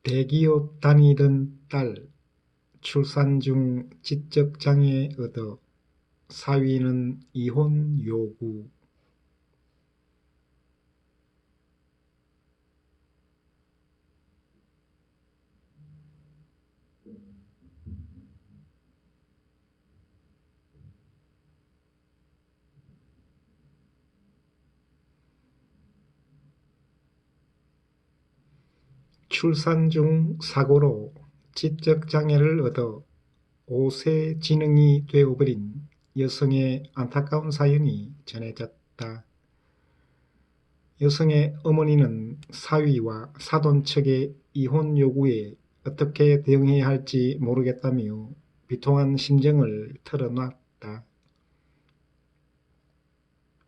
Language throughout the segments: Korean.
대기업 다니던 딸, 출산 중 지적장애 얻어 사위는 이혼 요구. 출산 중 사고로 지적장애를 얻어 5세 지능이 되어버린 여성의 안타까운 사연이 전해졌다. 여성의 어머니는 사위와 사돈 측의 이혼 요구에 어떻게 대응해야 할지 모르겠다며 비통한 심정을 털어놨다.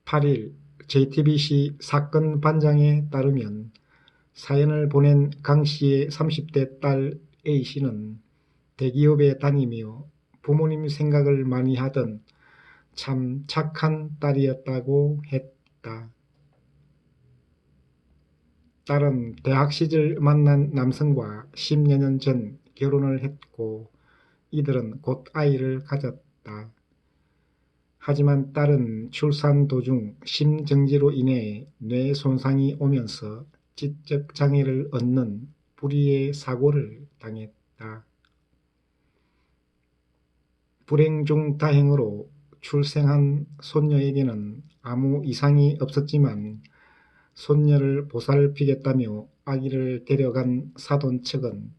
8일 JTBC 사건 반장에 따르면 사연을 보낸 강씨의 30대 딸 A씨는 대기업에 다니며 부모님 생각을 많이 하던 참 착한 딸이었다고 했다. 딸은 대학 시절 만난 남성과 10여 년 전 결혼을 했고 이들은 곧 아이를 가졌다. 하지만 딸은 출산 도중 심정지로 인해 뇌 손상이 오면서 지적장애를 얻는 불의의 사고를 당했다. 불행 중 다행으로 출생한 손녀에게는 아무 이상이 없었지만 손녀를 보살피겠다며 아기를 데려간 사돈 측은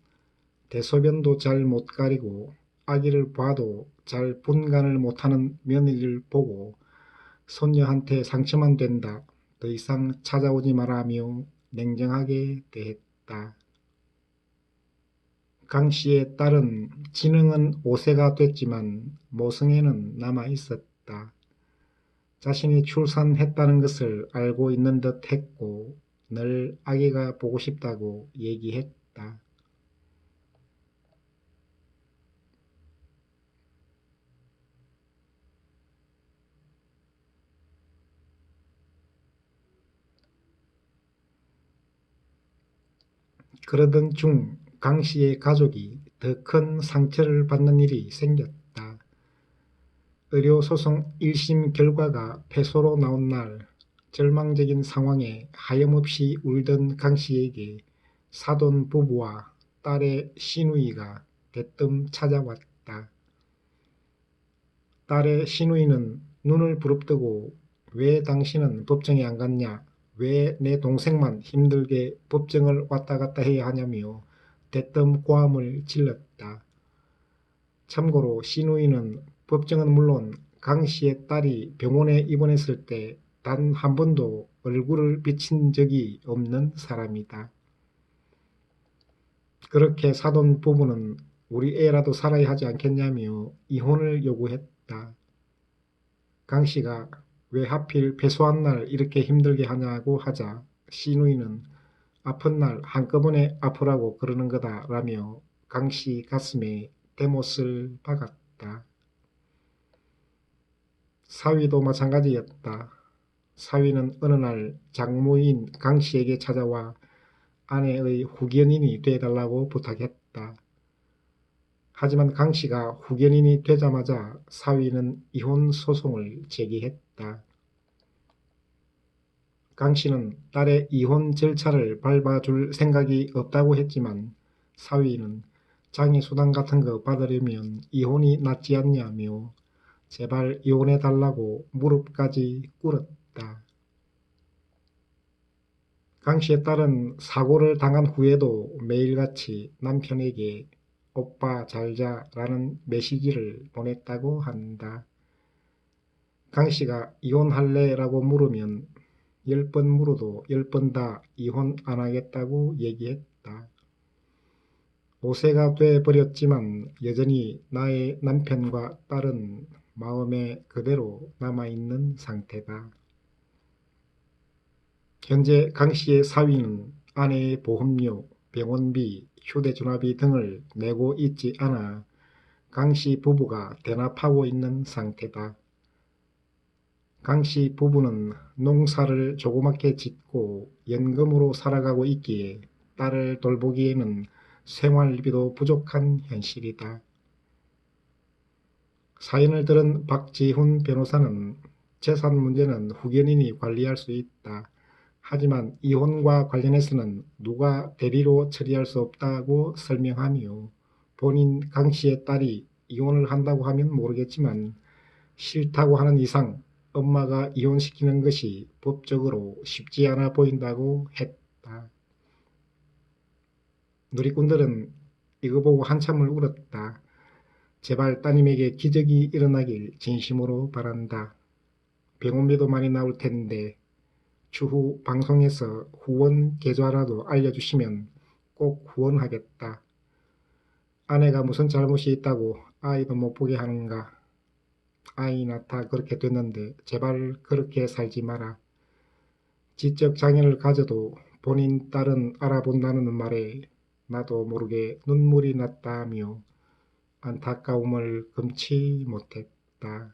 대소변도 잘 못 가리고 아기를 봐도 잘 분간을 못하는 며느리를 보고 손녀한테 상처만 된다, 더 이상 찾아오지 마라며 냉정하게 대했다. 강씨의 딸은 지능은 5세가 됐지만 모성애는 남아있었다. 자신이 출산했다는 것을 알고 있는 듯 했고 늘 아기가 보고 싶다고 얘기했다. 그러던 중 강씨의 가족이 더 큰 상처를 받는 일이 생겼다. 의료소송 1심 결과가 패소로 나온 날 절망적인 상황에 하염없이 울던 강씨에게 사돈 부부와 딸의 시누이가 대뜸 찾아왔다. 딸의 시누이는 눈을 부릅뜨고 왜 당신은 법정에 안 갔냐, 왜 내 동생만 힘들게 법정을 왔다 갔다 해야 하냐며 대뜸 고함을 질렀다. 참고로 시누이는 법정은 물론 강씨의 딸이 병원에 입원했을 때 단 한 번도 얼굴을 비친 적이 없는 사람이다. 그렇게 사돈 부부는 우리 애라도 살아야 하지 않겠냐며 이혼을 요구했다. 강씨가 왜 하필 패소한 날 이렇게 힘들게 하냐고 하자 시누이는 아픈 날 한꺼번에 아프라고 그러는 거다라며 강씨 가슴에 대못을 박았다. 사위도 마찬가지였다. 사위는 어느 날 장모인 강씨에게 찾아와 아내의 후견인이 되달라고 부탁했다. 하지만 강씨가 후견인이 되자마자 사위는 이혼 소송을 제기했다. 강씨는 딸의 이혼 절차를 밟아줄 생각이 없다고 했지만 사위는 장애수당 같은 거 받으려면 이혼이 낫지 않냐며 제발 이혼해달라고 무릎까지 꿇었다. 강씨의 딸은 사고를 당한 후에도 매일같이 남편에게 오빠 잘자 라는 메시지를 보냈다고 한다. 강씨가 이혼할래? 라고 물으면 10번 물어도 10번 다 이혼 안 하겠다고 얘기했다. 5세가 돼버렸지만 여전히 나의 남편과 딸은 마음에 그대로 남아있는 상태다. 현재 강씨의 사위는 아내의 보험료, 병원비, 휴대전화비 등을 내고 있지 않아 강씨 부부가 대납하고 있는 상태다. 강씨 부부는 농사를 조그맣게 짓고 연금으로 살아가고 있기에 딸을 돌보기에는 생활비도 부족한 현실이다. 사연을 들은 박지훈 변호사는 재산 문제는 후견인이 관리할 수 있다. 하지만 이혼과 관련해서는 누가 대리로 처리할 수 없다고 설명하며 본인 강 씨의 딸이 이혼을 한다고 하면 모르겠지만 싫다고 하는 이상 엄마가 이혼시키는 것이 법적으로 쉽지 않아 보인다고 했다. 누리꾼들은 이거 보고 한참을 울었다. 제발 따님에게 기적이 일어나길 진심으로 바란다. 병원비도 많이 나올 텐데 추후 방송에서 후원 계좌라도 알려주시면 꼭 후원하겠다. 아내가 무슨 잘못이 있다고 아이도 못 보게 하는가. 아이나 다 그렇게 됐는데 제발 그렇게 살지 마라. 지적 장애를 가져도 본인 딸은 알아본다는 말에 나도 모르게 눈물이 났다며 안타까움을 금치 못했다.